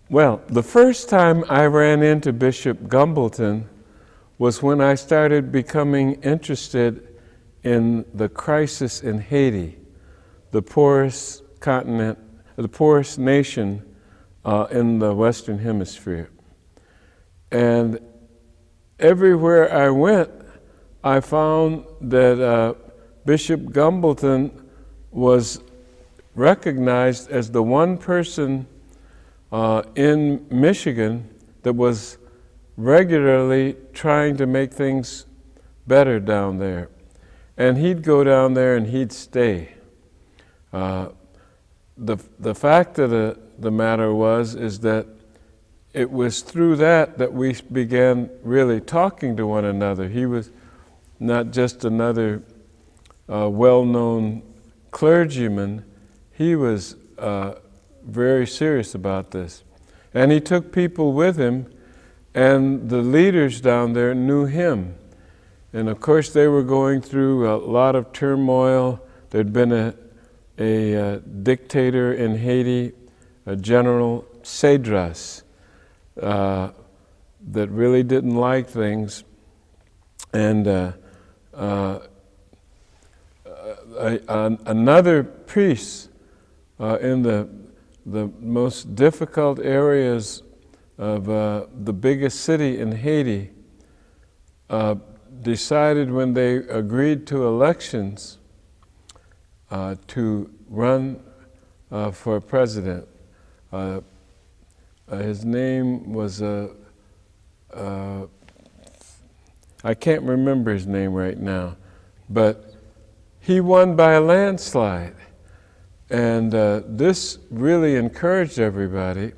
Well, the first time I ran into Bishop Gumbelton was when I started becoming interested in the crisis in Haiti, the poorest continent, the poorest nation in the Western Hemisphere. And everywhere I went, I found that Bishop Gumbelton was recognized as the one person in Michigan that was regularly trying to make things better down there. And he'd go down there and he'd stay. The fact of the matter is that it was through that we began really talking to one another. He was not just another well-known clergyman. He was very serious about this. And he took people with him, and the leaders down there knew him. And of course they were going through a lot of turmoil. There'd been a dictator in Haiti, a General Cedras, that really didn't like things. And another priest in the most difficult areas of the biggest city in Haiti decided when they agreed to elections to run for president. His name was, I can't remember his name right now, but he won by a landslide. And this really encouraged everybody.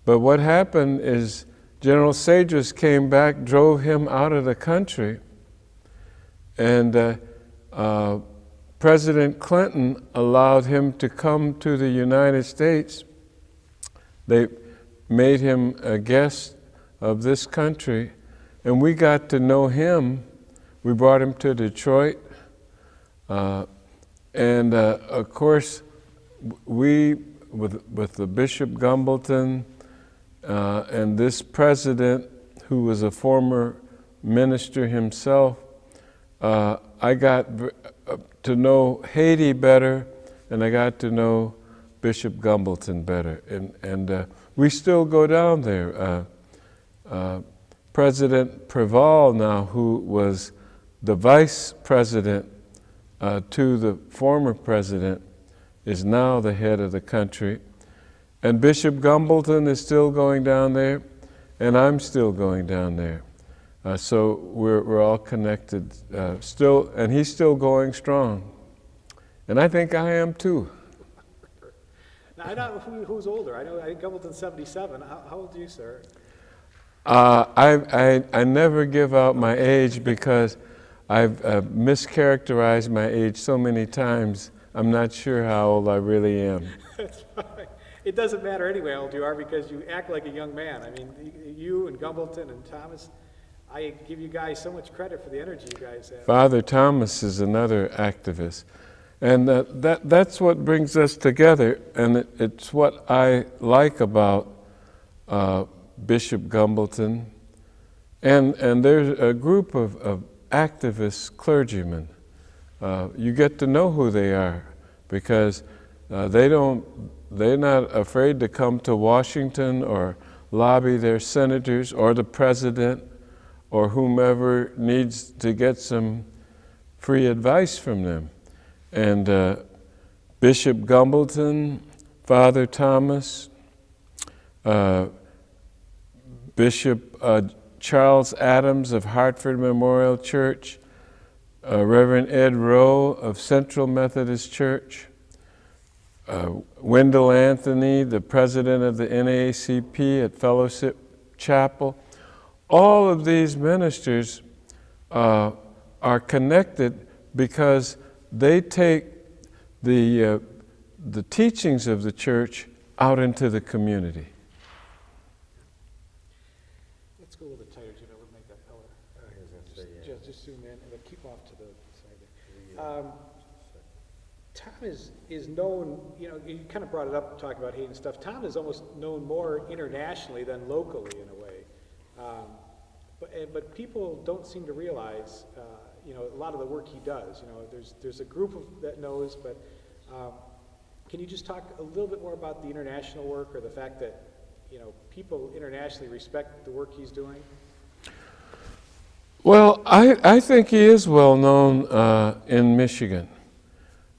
But what happened is General Cedras came back, drove him out of the country, and President Clinton allowed him to come to the United States. They made him a guest of this country, and we got to know him. We brought him to Detroit, and of course, we, with the Bishop Gumbelton and this president, who was a former minister himself, I got to know Haiti better, and I got to know Bishop Gumbelton better, and we still go down there. President Preval now, who was the vice president to the former president, is now the head of the country. And Bishop Gumbelton is still going down there, and I'm still going down there. So we're all connected still, and he's still going strong. And I think I am too. Now, I don't know who's older. I think Gumbelton's 77. How old are you, sir? I never give out my age because I've mischaracterized my age so many times. I'm not sure how old I really am. That's fine. It doesn't matter anyway how old you are because you act like a young man. I mean, you and Gumbelton and Thomas, I give you guys so much credit for the energy you guys have. Father Thomas is another activist. And that's what brings us together, and it's what I like about Bishop Gumbelton. And there's a group of activist clergymen. You get to know who they are because they're not afraid to come to Washington or lobby their senators or the president or whomever needs to get some free advice from them. And Bishop Gumbelton, Father Thomas, Bishop Charles Adams of Hartford Memorial Church, Reverend Ed Rowe of Central Methodist Church, Wendell Anthony, the president of the NAACP at Fellowship Chapel. All of these ministers are connected because they take the teachings of the church out into the community. Let's go a little bit tighter, Jim. We'll make that pillar. Just zoom in and keep off to the side there. Tom is known, you kind of brought it up talking about hate and stuff. Tom is almost known more internationally than locally in a way. But people don't seem to realize, a lot of the work he does. There's a group that knows, but can you just talk a little bit more about the international work or the fact that, people internationally respect the work he's doing? Well, I think he is well known in Michigan.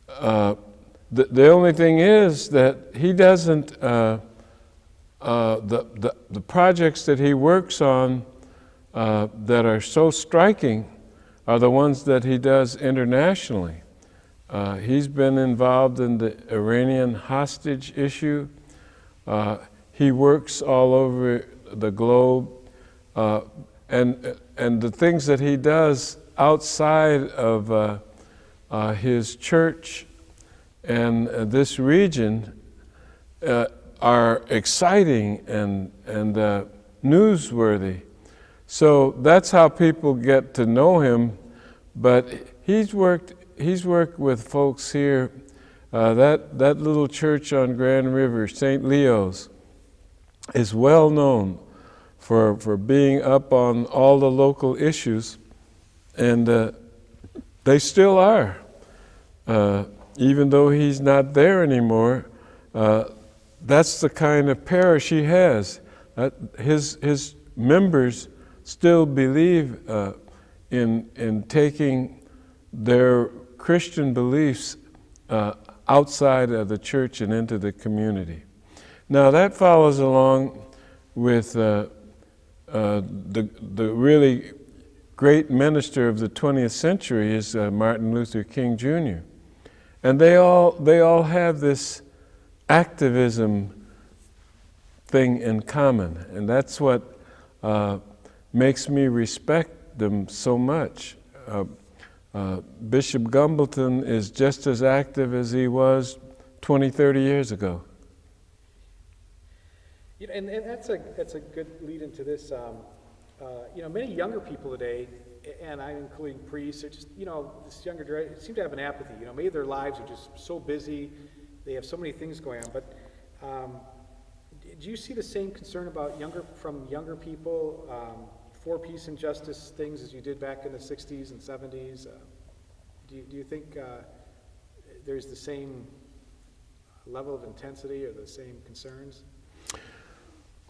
The only thing is that he doesn't, the projects that he works on that are so striking are the ones that he does internationally. He's been involved in the Iranian hostage issue. He works all over the globe. And the things that he does outside of his church and this region are exciting and newsworthy. So that's how people get to know him. But he's worked with folks here. That little church on Grand River, St. Leo's, is well known for being up on all the local issues, and they still are. Even though he's not there anymore, that's the kind of parish he has. His members still believe in taking their Christian beliefs outside of the church and into the community. Now that follows along with the really great minister of the 20th century is Martin Luther King Jr. And they all have this activism thing in common, and that's what makes me respect them so much. Bishop Gumbelton is just as active as he was 20, 30 years ago. And that's a good lead into this. Many younger people today, and I'm including priests, are just, this younger generation seem to have an apathy. Maybe their lives are just so busy, they have so many things going on. But do you see the same concern about from younger people for peace and justice things as you did back in the 60s and 70s? Do you think there's the same level of intensity or the same concerns?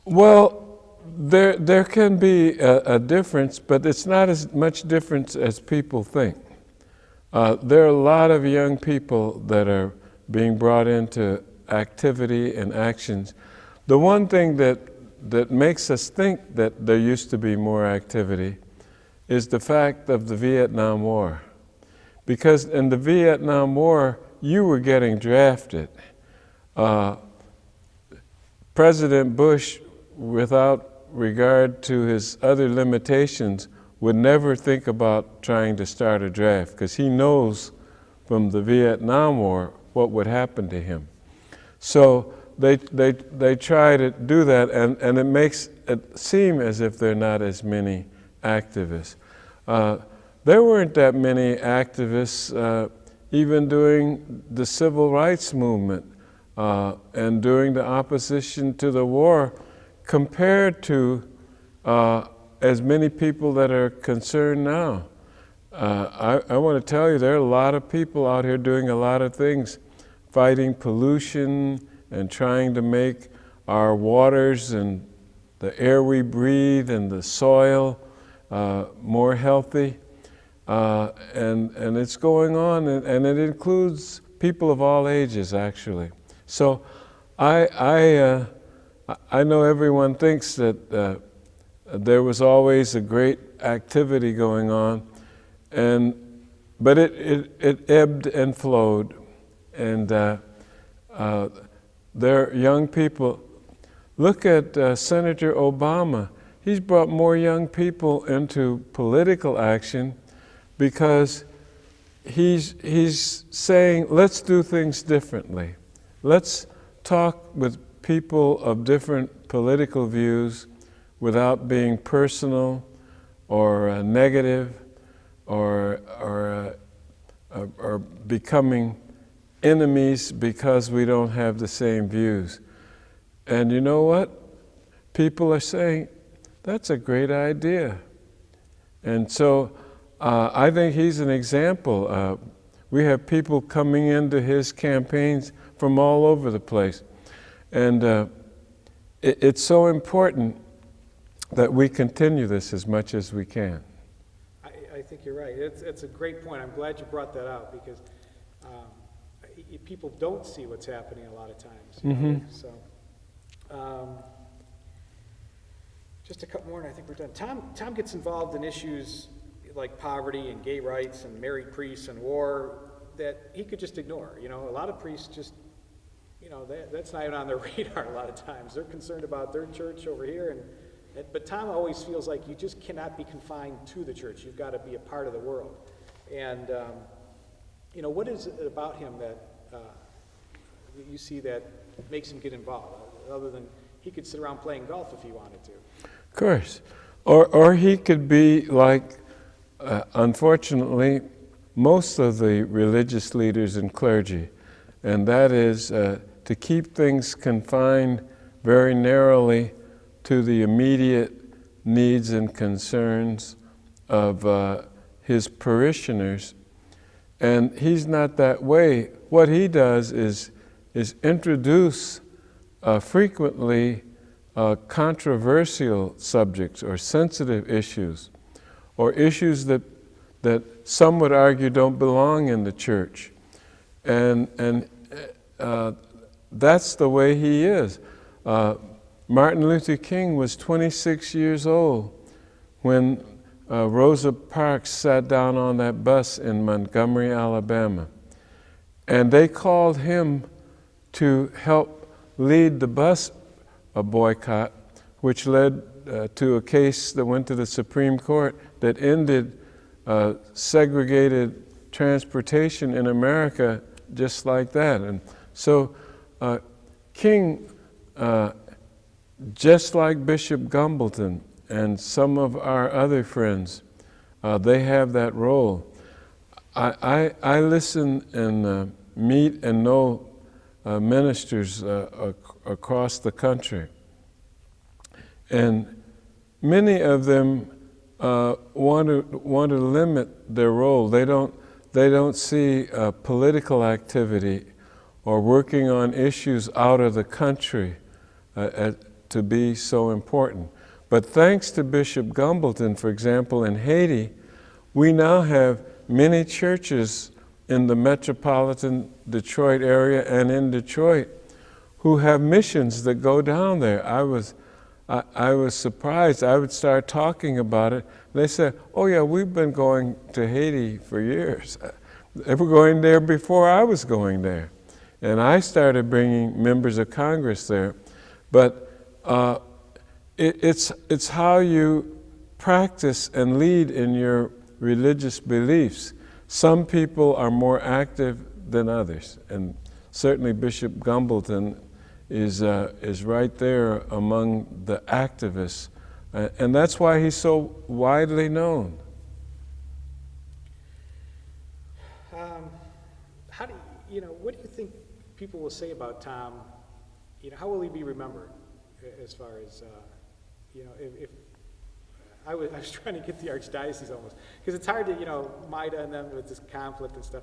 Well, there can be a difference, but it's not as much difference as people think. There are a lot of young people that are being brought into activity and actions. The one thing that makes us think that there used to be more activity is the fact of the Vietnam War. Because in the Vietnam War, you were getting drafted. President Bush, without regard to his other limitations, would never think about trying to start a draft because he knows from the Vietnam War what would happen to him. So they try to do that, and it makes it seem as if there are not as many activists. There weren't that many activists even during the civil rights movement and during the opposition to the war, compared to as many people that are concerned now. I want to tell you, there are a lot of people out here doing a lot of things, fighting pollution and trying to make our waters and the air we breathe and the soil more healthy. And it's going on, and it includes people of all ages, actually. So I know everyone thinks that there was always a great activity going on, but it ebbed and flowed, and there are young people. Look at Senator Obama. He's brought more young people into political action because he's saying, let's do things differently. Let's talk with people of different political views without being personal or negative or becoming enemies because we don't have the same views. And you know what? People are saying, that's a great idea. And so I think he's an example. We have people coming into his campaigns from all over the place. And it's so important that we continue this as much as we can. I think you're right. It's a great point. I'm glad you brought that out because people don't see what's happening a lot of times. Mm-hmm. So, just a couple more and I think we're done. Tom gets involved in issues like poverty and gay rights and married priests and war that he could just ignore. A lot of priests just, that's not even on their radar a lot of times. They're concerned about their church over here, but Tom always feels like you just cannot be confined to the church. You've got to be a part of the world. And, what is it about him that you see that makes him get involved, other than he could sit around playing golf if he wanted to? Of course. Or he could be like, unfortunately, most of the religious leaders and clergy, and that is to keep things confined very narrowly to the immediate needs and concerns of his parishioners. And he's not that way. What he does is introduce frequently controversial subjects or sensitive issues, or issues that some would argue don't belong in the church. And that's the way he is. Martin Luther King was 26 years old when Rosa Parks sat down on that bus in Montgomery, Alabama. And they called him to help lead the bus boycott, which led to a case that went to the Supreme Court that ended segregated transportation in America just like that. And so King, just like Bishop Gumbelton and some of our other friends, they have that role. I listen and meet and know ministers across the country, and many of them want to limit their role. They don't see political activity or working on issues out of the country to be so important. But thanks to Bishop Gumbelton, for example, in Haiti, we now have many churches in the metropolitan Detroit area and in Detroit who have missions that go down there. I was surprised. I would start talking about it. They said, oh yeah, we've been going to Haiti for years. They were going there before I was going there. And I started bringing members of Congress there. But it's how you practice and lead in your religious beliefs. Some people are more active than others, and certainly Bishop Gumbelton is right there among the activists, and that's why he's so widely known. What do you think people will say about Tom? How will he be remembered as far as, if I was trying to get the archdiocese almost, because it's hard to, MIDA and them with this conflict and stuff.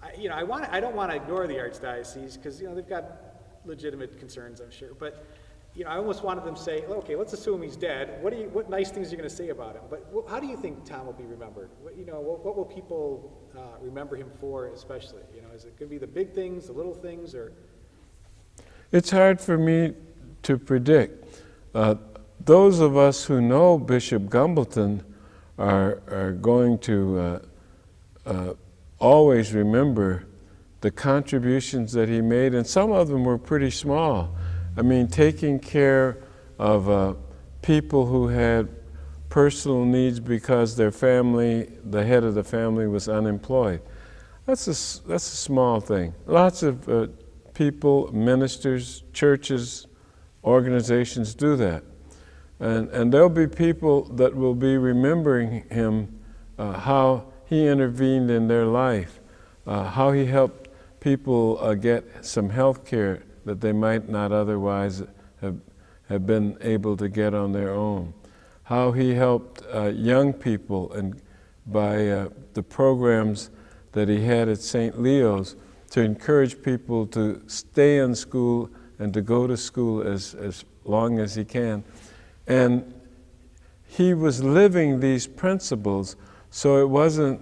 I don't want to ignore the archdiocese because, they've got legitimate concerns, I'm sure. But, I almost wanted them to say, okay, let's assume he's dead. What nice things are you going to say about him? But how do you think Tom will be remembered? What will people remember him for especially? Is it going to be the big things, the little things, or? It's hard for me to predict. Those of us who know Bishop Gumbelton are going to always remember the contributions that he made, and some of them were pretty small. I mean, taking care of people who had personal needs because their family, the head of the family, was unemployed. That's a small thing. Lots of people, ministers, churches, organizations do that. And there'll be people that will be remembering him, how he intervened in their life, how he helped people get some health care that they might not otherwise have been able to get on their own. How he helped young people and by the programs that he had at St. Leo's to encourage people to stay in school and to go to school as long as he can. And he was living these principles, so it wasn't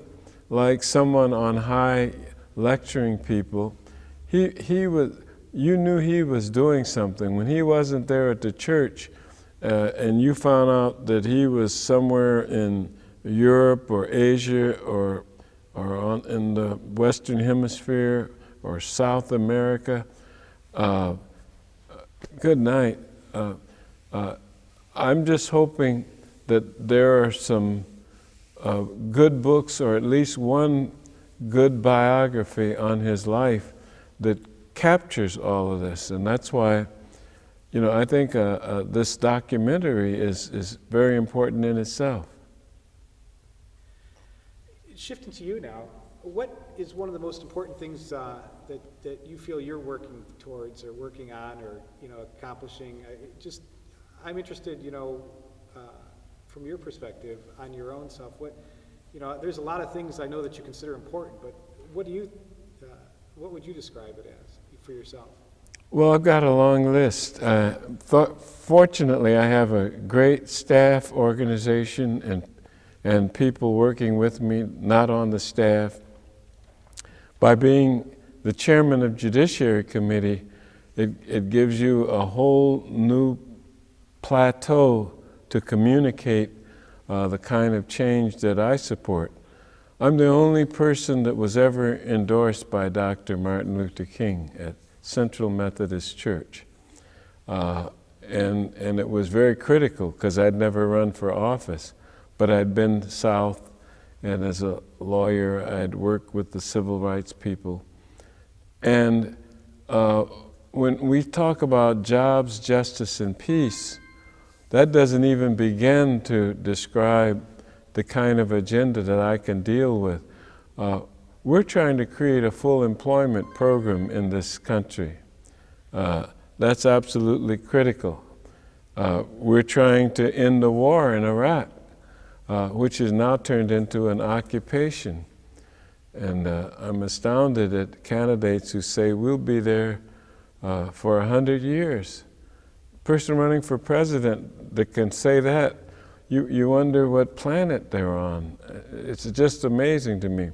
like someone on high lecturing people. He was, you knew he was doing something. When he wasn't there at the church and you found out that he was somewhere in Europe or Asia or in the Western Hemisphere or South America, good night. I'm just hoping that there are some good books, or at least one good biography on his life that captures all of this. And that's why, I think this documentary is very important in itself. Shifting to you now, what is one of the most important things that you feel you're working towards or working on or accomplishing? I'm interested, from your perspective on your own self. There's a lot of things I know that you consider important, but what would you describe it as for yourself? Well, I've got a long list. Fortunately, I have a great staff organization and people working with me, not on the staff. By being the chairman of Judiciary Committee, it gives you a whole new plateau to communicate the kind of change that I support. I'm the only person that was ever endorsed by Dr. Martin Luther King at Central Methodist Church. And it was very critical because I'd never run for office, but I'd been south, and as a lawyer I'd worked with the civil rights people. And when we talk about jobs, justice, and peace, that doesn't even begin to describe the kind of agenda that I can deal with. We're trying to create a full employment program in this country. That's absolutely critical. We're trying to end the war in Iraq, which is now turned into an occupation. And I'm astounded at candidates who say we'll be there for 100 years. Person running for president that can say that, you wonder what planet they're on. It's just amazing to me.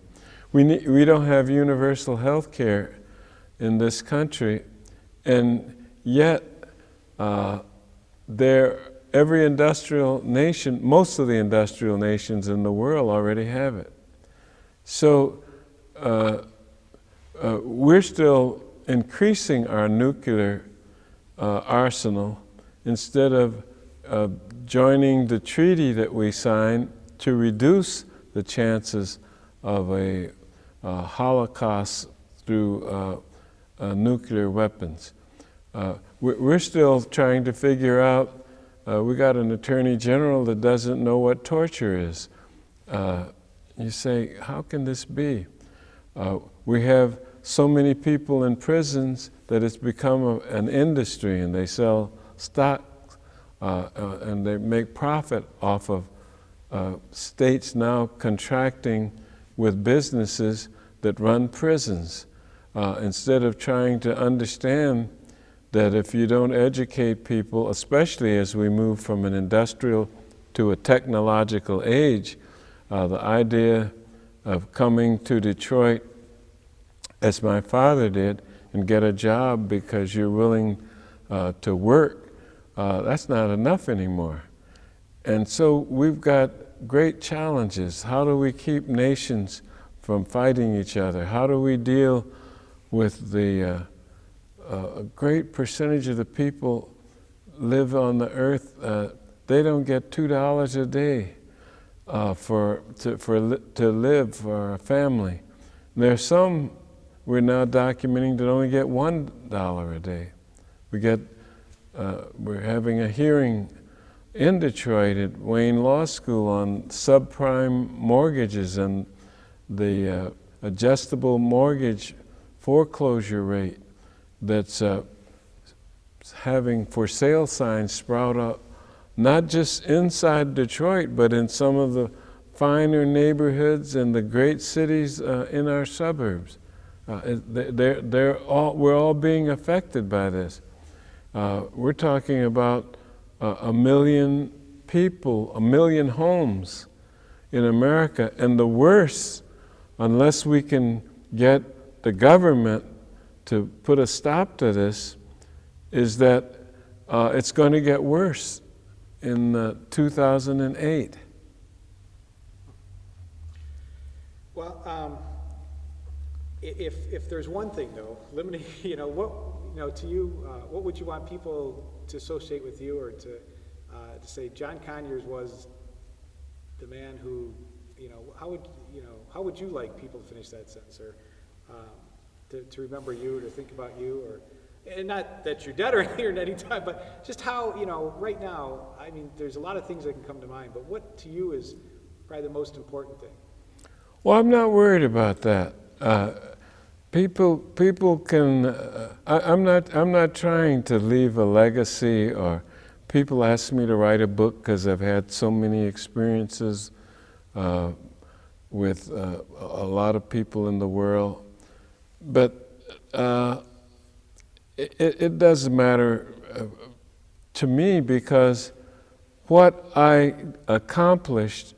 We don't have universal health care in this country, and yet every industrial nation, most of the industrial nations in the world already have it. So we're still increasing our nuclear arsenal instead of joining the treaty that we signed to reduce the chances of a holocaust through nuclear weapons. We're still trying to figure out, we got an attorney general that doesn't know what torture is. You say, how can this be? We have so many people in prisons that it's become an industry, and they sell stock and they make profit off of states now contracting with businesses that run prisons, instead of trying to understand that if you don't educate people, especially as we move from an industrial to a technological age, the idea of coming to Detroit, as my father did, and get a job because you're willing to work, that's not enough anymore. And so we've got great challenges. How do we keep nations from fighting each other? How do we deal with the a great percentage of the people live on the earth, they don't get $2 a day to live for a family. There are some we're now documenting that only get $1 a day. We're having a hearing in Detroit at Wayne Law School on subprime mortgages and the adjustable mortgage foreclosure rate that's having for sale signs sprout up, not just inside Detroit, but in some of the finer neighborhoods and the great cities in our suburbs. We're all being affected by this. We're talking about 1 million people, 1 million homes in America, and the worst, unless we can get the government to put a stop to this, is that it's going to get worse in 2008. Well, if there's one thing though, limiting, to you, what would you want people to associate with you, or to say John Conyers was the man who, how would you like people to finish that sentence, or to remember you, or to think about you, or, and not that you're dead or here at any time, but just how, right now, I mean, there's a lot of things that can come to mind, but what to you is probably the most important thing? Well, I'm not worried about that. People can. I'm not trying to leave a legacy. Or people ask me to write a book because I've had so many experiences with a lot of people in the world. But it doesn't matter to me, because what I accomplished,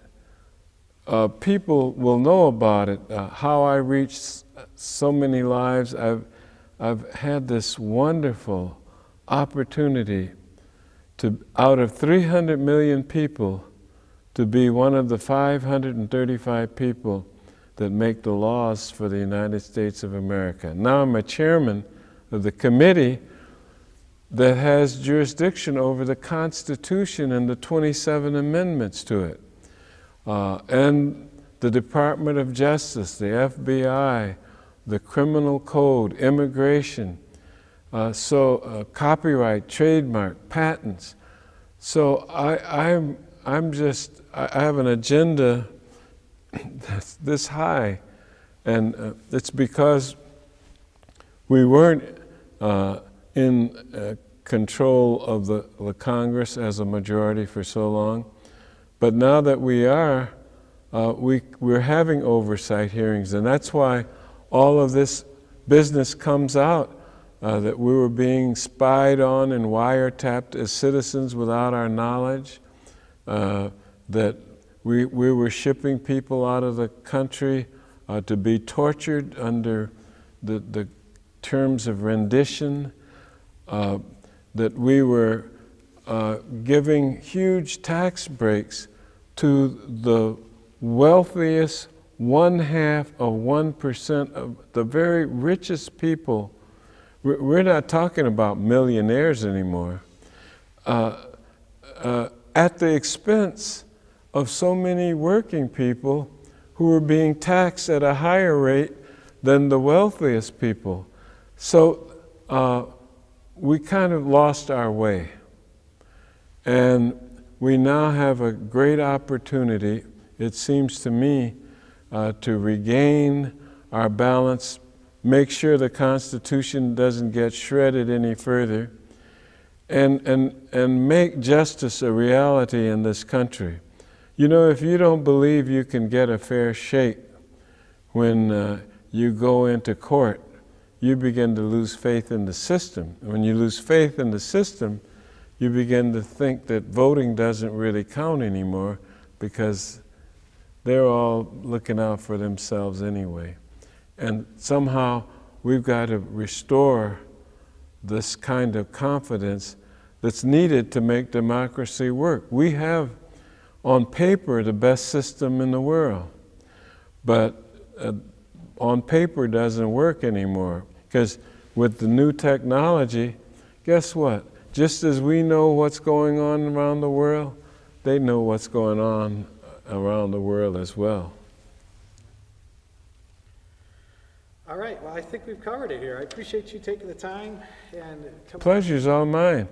people will know about it. How I reached so many lives. I've had this wonderful opportunity to, out of 300 million people, to be one of the 535 people that make the laws for the United States of America. Now I'm a chairman of the committee that has jurisdiction over the Constitution and the 27 amendments to it. And the Department of Justice, the FBI, the Criminal Code, immigration, copyright, trademark, patents. So I have an agenda that's this high, and it's because we weren't in control of the Congress as a majority for so long. But now that we are, we're having oversight hearings, and that's why all of this business comes out, that we were being spied on and wiretapped as citizens without our knowledge, that we were shipping people out of the country to be tortured under the terms of rendition, that we were giving huge tax breaks to the wealthiest 0.5% of the very richest people. We're not talking about millionaires anymore, at the expense of so many working people who were being taxed at a higher rate than the wealthiest people. So we kind of lost our way. And we now have a great opportunity, it seems to me, to regain our balance, make sure the Constitution doesn't get shredded any further, and make justice a reality in this country. If you don't believe you can get a fair shake when you go into court, you begin to lose faith in the system. And when you lose faith in the system, you begin to think that voting doesn't really count anymore, because they're all looking out for themselves anyway. And somehow we've got to restore this kind of confidence that's needed to make democracy work. We have, on paper, the best system in the world, but on paper doesn't work anymore, because with the new technology, guess what? Just as we know what's going on around the world, they know what's going on around the world as well. All right, well, I think we've covered it here. I appreciate you taking the time and coming. Pleasure's all mine.